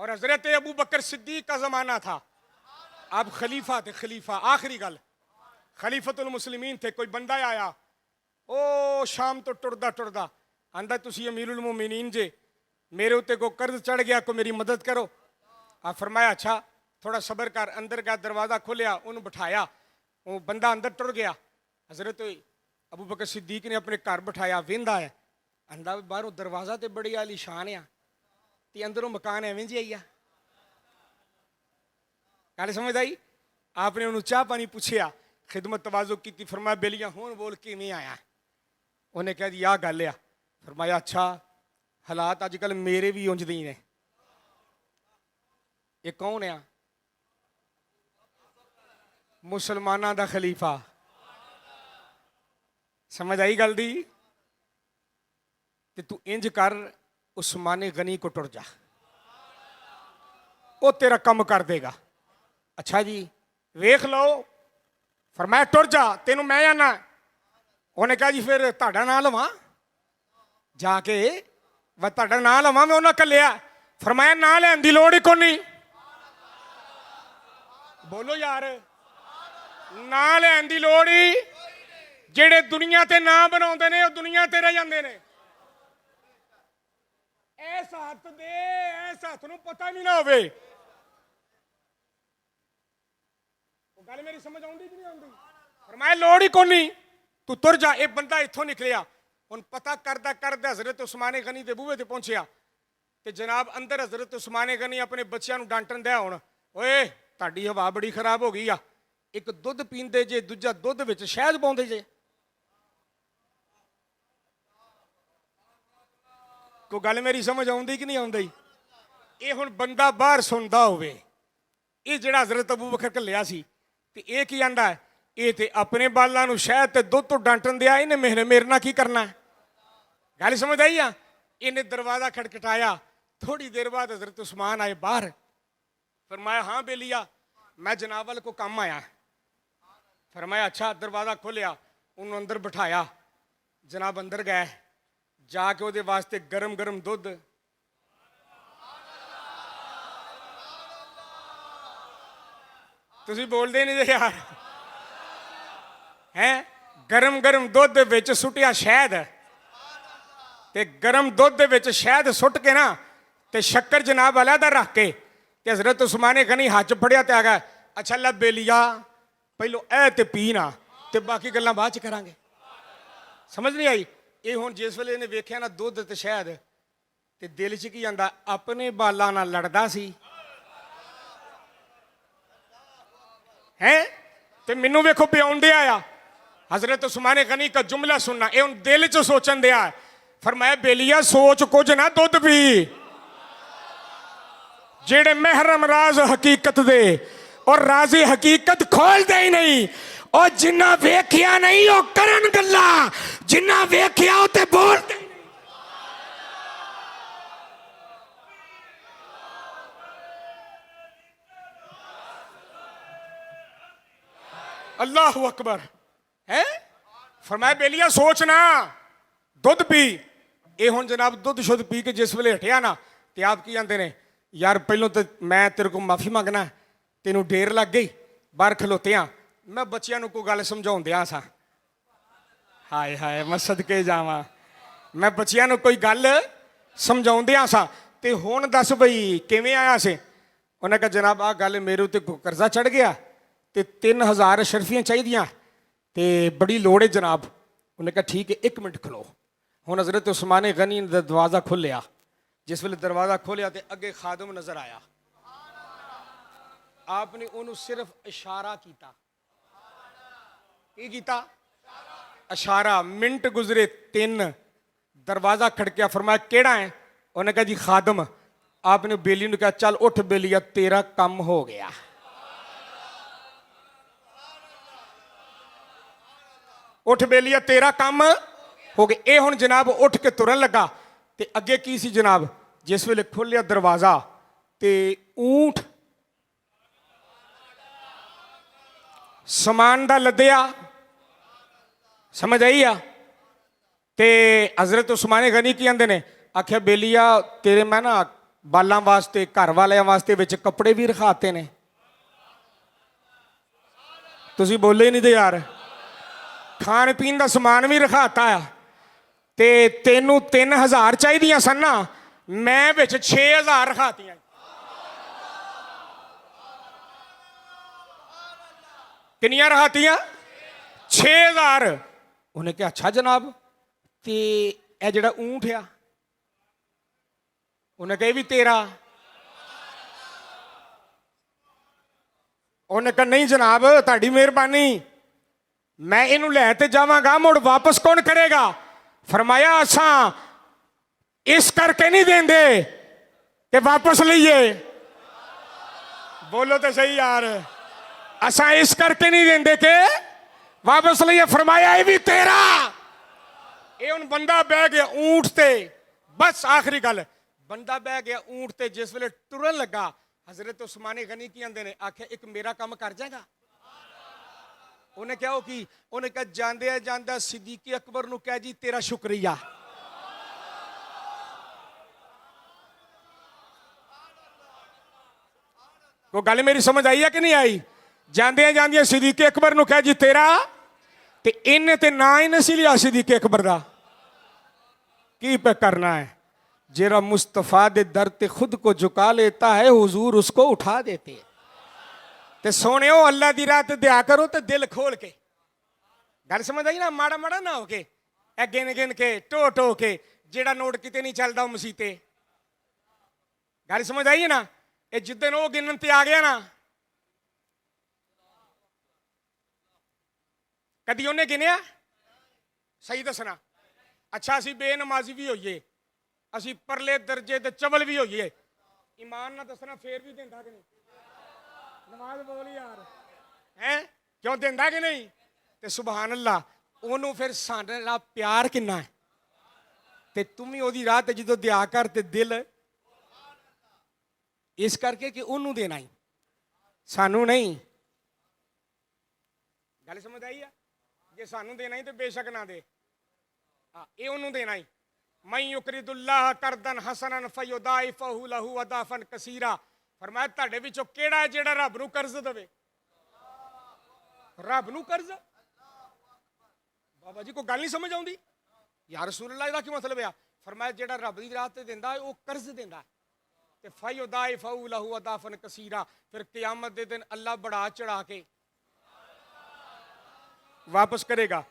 और हजरत अबू बकर सिद्दीक का जमाना था। अब खलीफा थे, खलीफा आखिरी गल खलीफतुल मुस्लिमीन थे। कोई बंदा आया ओ शाम तो टुरदा टुरदा आंदा तुसी अमीरुल मोमिनीन जे, मेरे उत्ते को कर्ज चढ़ गया, को मेरी मदद करो। आप फरमाया अच्छा थोड़ा सबर कर। अंदर गया, दरवाज़ा खोलिया, उन्होंने बिठाया, वो बंदा अंदर टुर गया। हजरत अबू बकर सिद्दीक ने अपने घर बिठाया, वेंदा है आंदा बाहरों दरवाज़ा तो बड़ी आलीशान आ ते अंदरों मकान एवें जी आई आ। गल समझ आई? आपने उन्होंने चाह पानी पूछया, खिदमत तवाज़ो की, फरमाया बेलिया हुण बोल किवें आया। उन्हें कहा जी आ गल आ। फरमाया अच्छा हालात अजकल मेरे भी उंजदे ही ने। ये कौन आ? मुसलमाना दा खलीफा। समझ आई गल दी? ते तू इंज कर उस्माने गनी को टुर जा, वो तेरा कम कर देगा। अच्छा जी वेख लो। फरमाया टुर जा, तेनू मैं आना। उन्हें कहा जी फिर ताड़ा ना लवां जाके, वह ताड़ा ना लवां मैं उन्हें कलिया। फरमाया ना लैन दी लोड़ ही कोनी। बोलो यार, ना लैन दी लोड़ ही, जेड़े दुनिया ते ना बनाउंदे ने, दुनिया ते रह जांदे ने। ऐस हथ दे, ऐस हथ नूं पता भी ना होवे। गल मेरी समझ आउंदी कि नहीं आउंदी? फरमाया लोड़ ही कोनी, तू तुर जा। ये बंदा इत्थों निकलिया, हुण पता करदा करदा हजरत उस्माने गनी दे बूहे ते पहुंचिया ते जनाब अंदर हजरत उस्माने गनी अपने बच्चों नूं डांटन दिया। हुण ओए तुहाडी हवा बड़ी खराब हो गई आ, एक दुध पींदे जे, दूजा दुध विच शहद पाउंदे जे। कोई गल मेरी समझ आउंदी कि नहीं आउंदी? ये हुण बंदा बाहर सुनदा होवे, ये जिहड़ा हजरत अबू बकर घल्लिया सी ते ये की आंदा है, ये ते अपने बालां नूं शहद ते दुध तो डांटन दिया, इन्हें मेरे नाल की करना है? गल समझ आई आ? इन्हें दरवाज़ा खटखटाया। थोड़ी देर बाद हजरत उस्मान आए बाहर। फरमाया हाँ बेलिया मैं जनाब वाल को काम आया। फरमाया अच्छा। दरवाज़ा खोलिया, उन्होंने अंदर बिठाया। जनाब अंदर गए, जाके वो वास्ते गरम गरम दुध, तुसी बोलते नहीं जे यार, हैं गरम गरम दुध विच सुटिया शहद, ते गरम दुध विच शहद सुट के ना ते शक्कर जनाब अलहदा रख के ते हजरत उस्माने गनी हाथ फड़िया ते आ गया। अच्छा ला बेलिया पहलो ऐ ते पी ना, ते बाकी गल्लां बाद च करांगे। समझ नहीं आई? ये हुण जिस वेले इन्हें वेख्या ना दुध ते शहद, ते दिल च की आंदा अपने बालां नाल लड़दा सी हैं, ते मैनू वेखो पियाउण दिया आ। हजरत उस्माने गनी का जुमला सुनना, ये हुण दिल च सोचन दिया। फरमाया बेलिया सोच कुछ ना, दुध पी। जेड़े महरम राज हकीकत दे और राजी हकीकत खोल दे ही नहीं, और जिन्ना वेख्या नहीं वो करन गल्ला, जिन्ना वेख्या वो ते बोल दे। अल्लाहु अकबर है। फरमाया बेलिया सोचना, दुध पी। ये हुण जनाब दुध शुद्ध पी के जिस वेले हटिया ना, ते आप की आंदे ने यार पहलों तो मैं तेरे को माफ़ी मंगना, तेनों ढेर लग गई, बाहर खलोते हाँ, मैं बच्चों को गल समझाउण दिया सा। हाय हाय मैं सदके जावां, मैं बच्चों कोई गल समझाउण दिया सा, ते हुण दस बई किवें आया से? उन्हें कहा जनाब आ गल मेरे उत्ते कर्जा चढ़ गया ते 3000 अशरफियाँ चाहिए ते बड़ी लोड़ है जनाब। उन्हें कहा ठीक है 1 मिनट खलो। हुण हजरत उस्माने गनी ने दरवाज़ा खोलिया। जिस वेले दरवाज़ा खोलिया तो अगे खादम नजर आया। आपने उन्होंने सिर्फ इशारा किया। इशारा। मिनट गुजरे 3, दरवाज़ा खड़किया। फरमाया केड़ा है? उन्हें कहा जी खादम। आपने बेली ने कहा चल उठ बेलिया तेरा काम हो गया। उठ बेलिया तेरा काम हो गया। ये हुण जनाब उठ के तुरन लगा ते अगे की सी जनाब, जिस वेले खोलिया दरवाज़ा ते ऊंट समान दा लदया। समझ आई आ? ते हजरत उस्माने गनी की आंदे ने आख्या बेलिया तेरे मैं ना ਬਾਲਾਂ ਵਾਸਤੇ, ਘਰ ਵਾਲਿਆਂ ਵਾਸਤੇ ਵਿੱਚ ਕੱਪੜੇ ਵੀ ਰਖਾਤੇ ਨੇ। ਤੁਸੀਂ ਬੋਲੇ ਨਹੀਂ ਤੇ ਯਾਰ। ਖਾਣ ਪੀਣ ਦਾ ਸਮਾਨ ਵੀ ਰਖਾਤਾ ਆ। ਤੇ ਤੈਨੂੰ 3000 ਚਾਹੀਦੀਆਂ ਸਨ ਨਾ, ਮੈਂ ਵਿੱਚ 6000 ਰਖਾਤੀਆਂ। ਕਿੰਨੀਆਂ ਰਖਾਤੀਆਂ? 6000। ਉਹਨੇ ਕਿਹਾ ਅੱਛਾ ਜਨਾਬ, ਤੇ ਇਹ ਜਿਹੜਾ ਊਂਠ ਆ, ਉਹਨੇ ਕਿਹਾ ਇਹ ਵੀ ਤੇਰਾ? ਉਹਨੇ ਕਿਹਾ ਨਹੀਂ ਜਨਾਬ, ਤੁਹਾਡੀ ਮਿਹਰਬਾਨੀ, ਮੈਂ ਇਹਨੂੰ ਲੈ ਤੇ ਜਾਵਾਂਗਾ, ਮੁੜ ਵਾਪਸ ਕੌਣ ਕਰੇਗਾ? ਫਰਮਾਇਆ ਅਸਾਂ ਇਸ ਕਰਕੇ ਨਹੀਂ ਦੇਂਦੇ ਕਿ ਵਾਪਸ ਲਈਏ। ਬੋਲੋ ਤੇ ਸਹੀ ਯਾਰ। ਅਸਾਂ ਇਸ ਕਰਕੇ ਨਹੀਂ ਦੇਂਦੇ ਕਿ ਵਾਪਸ ਲਈਏ। ਫਰਮਾਇਆ ਇਹ ਵੀ ਤੇਰਾ। ਇਹ ਹੁਣ ਬੰਦਾ ਬਹਿ ਗਿਆ ਊਂਠ ਤੇ। ਬਸ ਆਖਰੀ ਗੱਲ, ਬੰਦਾ ਬਹਿ ਗਿਆ ਊਂਠ ਤੇ। ਜਿਸ ਵੇਲੇ ਟੁਰਨ ਲੱਗਾ, ਹਜ਼ਰਤ ਉਸਮਾਨ ਗਨੀ ਕੀ ਆਂਦੇ ਨੇ, ਆਖਿਆ ਇੱਕ ਮੇਰਾ ਕੰਮ ਕਰ ਜਾਏਗਾ? ਉਹਨੇ ਕਿਹਾ ਉਹ ਕੀ? ਉਹਨੇ ਕਿਹਾ ਜਾਂਦੇ ਜਾਂਦਾ ਸਿੱਦੀਕ ਅਕਬਰ ਨੂੰ ਕਹਿ ਜੀ ਤੇਰਾ ਸ਼ੁਕਰੀਆ। ਕੋਈ ਗੱਲ ਮੇਰੀ ਸਮਝ ਆਈ ਹੈ ਕਿ ਨਹੀਂ ਆਈ? ਜਾਂਦੇ ਜਾਂਦੀਆਂ ਸਿੱਦੀਕ ਅਕਬਰ ਨੂੰ ਕਹਿ ਜੀ ਤੇਰਾ। ਤੇ ਇਹਨੇ ਤੇ ਨਾ ਹੀ ਨਹੀਂ ਸੀ ਲਿਆ ਸਿੱਦੀਕ ਅਕਬਰ ਦਾ। ਕੀ पे करना है? जरा मुस्तफ़ा दे दर ते खुद को झुका लेता है, हुजूर उसको उठा देते। ते सोनियो अल्लाह दी रात दिया करो ते दिल खोल के। गल समझ आई ना? माड़ा माड़ा ना हो के, गिन गिन के, टो टो के, जेड़ा नोट किते नहीं चलता मसीते। गल समझ आई ना? ये जिद्दन वो गिनन ते आ गया ना, कदी उन्हें गिनिया? सही दसना। अच्छा असी बेनमाजी भी होइए, असी परले दर्जे दे चवल भी होइए, ईमान ना दसना फिर भी देंदा कि नहीं? नमाज बोल यार, हैं क्यों देंदा कि नहीं? ते सुभान अल्लाह, ओनू फिर साडे नाल प्यार किन्ना है। ते तुम ही ओदी राह ते जदों दिया कर ते दिल इस करके कि ओनू देना ही, सानू नहीं। गल समझ आई है? जे सानू देना ही तो बेशक ना दे, हाँ ये ओनू देना ही। मैं युकरिदुल्लाह करदन हसनन फयुदाइफहु लहु अदाफन कसीरा। फरमाया तुहाडे विचों किहड़ा है जिहड़ा रब नूं कर्ज देवे? रब नूं कर्ज? बाबा जी कोई गल नहीं समझ आउंदी यार। रसूलुल्लाह दा की मतलब है? फरमाया जिहड़ा रब दी राह ते देंदा है वो कर्ज देंदा ते फयुदाइफहु लहु अदाफन कसीरा। फिर क़यामत दे दिन अल्लाह बढ़ा चढ़ा के वापस करेगा।